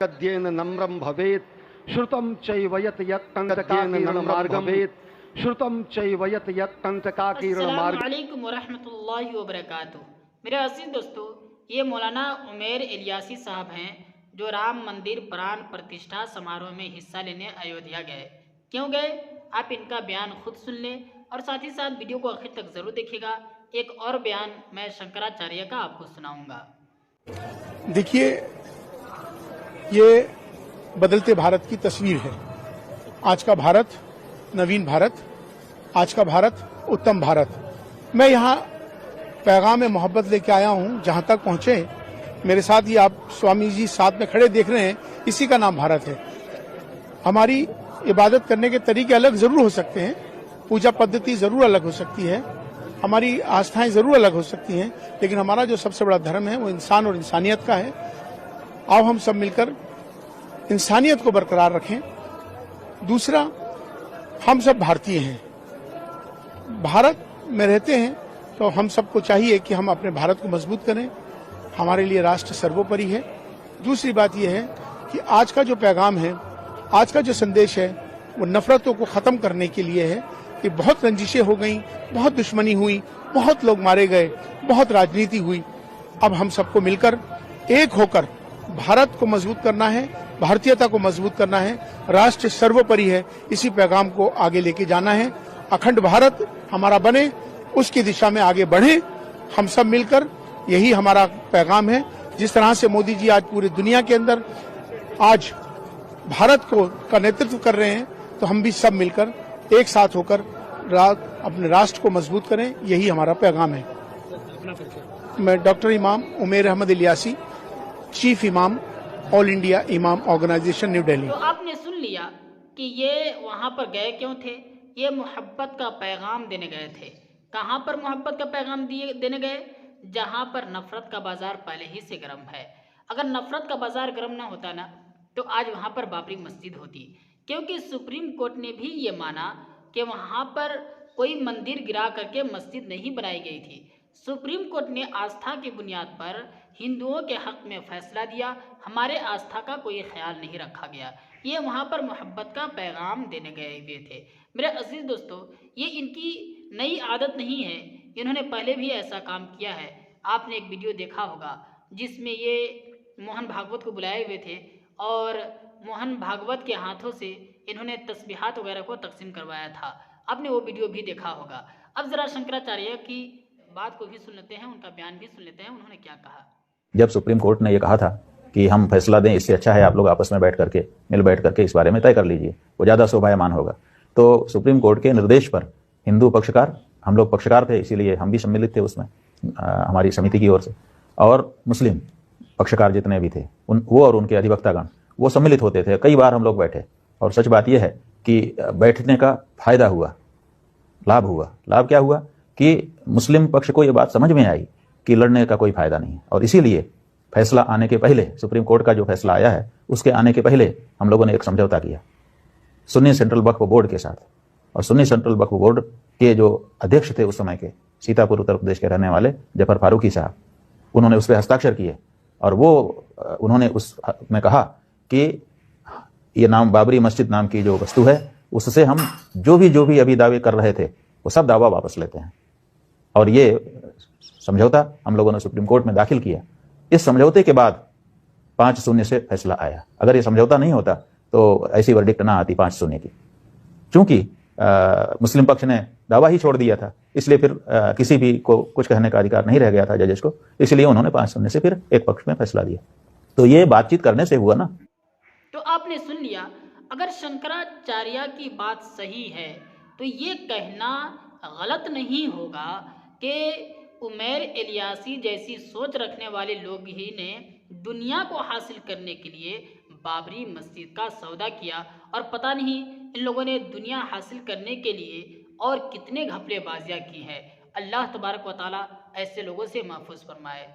गद्येन नम्रं भवेत् श्रुतं चैव यत् यत्तन्तकाकीर्णं मार्गं भवेत् श्रुतं चैव यत् यत्तन्तकाकीर्णं मार्गं। अस्सलामु अलैकुम वरहमतुल्लाहि वबरकातुहू। मेरे अजीज दोस्तों, ये मौलाना उमैर इलियासी साहब हैं जो राम मंदिर प्राण प्रतिष्ठा समारोह में हिस्सा लेने अयोध्या गए। क्यों गए, आप इनका बयान खुद सुन लें और साथ ही साथ वीडियो को आखिर तक ज़रूर देखिएगा। एक और बयान मैं शंकराचार्य का आपको सुनाऊंगा। देखिए, ये बदलते भारत की तस्वीर है। आज का भारत नवीन भारत, आज का भारत उत्तम भारत। मैं यहाँ पैगाम में मोहब्बत लेके आया हूँ। जहाँ तक पहुँचे मेरे साथ, ये आप स्वामी जी साथ में खड़े देख रहे हैं, इसी का नाम भारत है। हमारी इबादत करने के तरीके अलग जरूर हो सकते हैं, पूजा पद्धति जरूर अलग हो सकती है, हमारी आस्थाएं जरूर अलग हो सकती हैं, लेकिन हमारा जो सबसे बड़ा धर्म है वो इंसान और इंसानियत का है। आओ हम सब मिलकर इंसानियत को बरकरार रखें। दूसरा, हम सब भारतीय हैं, भारत में रहते हैं, तो हम सबको चाहिए कि हम अपने भारत को मजबूत करें। हमारे लिए राष्ट्र सर्वोपरि है। दूसरी बात यह है कि आज का जो पैगाम है, आज का जो संदेश है, वो नफरतों को खत्म करने के लिए है कि बहुत रंजिशें हो गई, बहुत दुश्मनी हुई, बहुत लोग मारे गए, बहुत राजनीति हुई। अब हम सबको मिलकर एक होकर भारत को मजबूत करना है, भारतीयता को मजबूत करना है। राष्ट्र सर्वोपरि है, इसी पैगाम को आगे लेके जाना है। अखंड भारत हमारा बने, उसकी दिशा में आगे बढ़े हम सब मिलकर, यही हमारा पैगाम है। जिस तरह से मोदी जी आज पूरी दुनिया के अंदर आज भारत का नेतृत्व कर रहे हैं, तो हम भी सब मिलकर एक साथ होकर अपने राष्ट्र को मजबूत करें, यही हमारा पैगाम है। मैं डॉक्टर इमाम उमैर अहमद इलियासी, चीफ इमाम ऑल इंडिया इमाम ऑर्गेनाइजेशन न्यू दिल्ली। तो आपने सुन लिया कि ये वहाँ पर गए क्यों थे। ये मोहब्बत का पैगाम देने गए थे। कहाँ पर मोहब्बत का पैगाम देने गए? जहाँ पर नफरत का बाजार पहले ही से गर्म है। अगर नफरत का बाजार गर्म ना होता ना, तो आज वहाँ पर बाबरी मस्जिद होती, क्योंकि सुप्रीम कोर्ट ने भी ये माना कि वहाँ पर कोई मंदिर गिरा करके मस्जिद नहीं बनाई गई थी। सुप्रीम कोर्ट ने आस्था की बुनियाद पर हिंदुओं के हक में फैसला दिया, हमारे आस्था का कोई ख्याल नहीं रखा गया। ये वहाँ पर मोहब्बत का पैगाम देने गए हुए थे। मेरे अजीज दोस्तों, ये इनकी नई आदत नहीं है, इन्होंने पहले भी ऐसा काम किया है। आपने एक वीडियो देखा होगा जिसमें ये मोहन भागवत को बुलाए हुए थे और मोहन भागवत के हाथों से इन्होंने तस्बीहात वगैरह को तकसीम करवाया था। आपने वो वीडियो भी देखा होगा। अब ज़रा शंकराचार्य की बात को भी सुन लेते हैं, उनका बयान भी सुन लेते हैं, उन्होंने क्या कहा। जब सुप्रीम कोर्ट ने यह कहा था कि हम फैसला दें, इससे अच्छा है आप लोग आपस में बैठ करके इस बारे में तय कर लीजिए, वो ज़्यादा शोभायमान होगा, तो सुप्रीम कोर्ट के निर्देश पर हिंदू पक्षकार, हम लोग पक्षकार थे, इसीलिए हम भी सम्मिलित थे उसमें हमारी समिति की ओर से, और मुस्लिम पक्षकार जितने भी थे वो और उनके अधिवक्तागण वो सम्मिलित होते थे। कई बार हम लोग बैठे और सच बात यह है कि बैठने का फायदा हुआ, लाभ हुआ। लाभ क्या हुआ कि मुस्लिम पक्ष को यह बात समझ में आई कि लड़ने का कोई फायदा नहीं है, और इसीलिए फैसला आने के पहले, सुप्रीम कोर्ट का जो फैसला आया है उसके आने के पहले हम लोगों ने एक समझौता किया सुन्नी सेंट्रल वक्फ बोर्ड के साथ। और सुन्नी सेंट्रल वक्फ बोर्ड के जो अध्यक्ष थे उस समय के, सीतापुर उत्तर प्रदेश के रहने वाले जफर फारूकी साहब, उन्होंने उस पर हस्ताक्षर किए और वो उन्होंने उसमें कहा कि ये नाम बाबरी मस्जिद नाम की जो वस्तु है, उससे हम जो भी अभी दावे कर रहे थे वो सब दावा वापस लेते हैं। और ये समझौता हम लोगों ने सुप्रीम कोर्ट में दाखिल किया। इस समझौते के बाद 5-0 से फैसला आया। अगर ये समझौता नहीं होता तो ऐसी वर्डिक्ट ना आती 5-0 की। चूंकि मुस्लिम पक्ष ने दावा ही छोड़ दिया था, इसलिए फिर किसी भी को कुछ कहने का अधिकार नहीं रह गया था जजेस को, इसलिए उन्होंने 5-0 से फिर एक पक्ष में फैसला दिया। तो ये बातचीत करने से हुआ ना। तो आपने सुन लिया, अगर शंकराचार्य की बात सही है तो ये कहना गलत नहीं होगा कि उमैर इलियासी जैसी सोच रखने वाले लोग ही ने दुनिया को हासिल करने के लिए बाबरी मस्जिद का सौदा किया, और पता नहीं इन लोगों ने दुनिया हासिल करने के लिए और कितने घपलेबाजियाँ की हैं। अल्लाह तबारक व तआला ऐसे लोगों से महफूज फरमाए।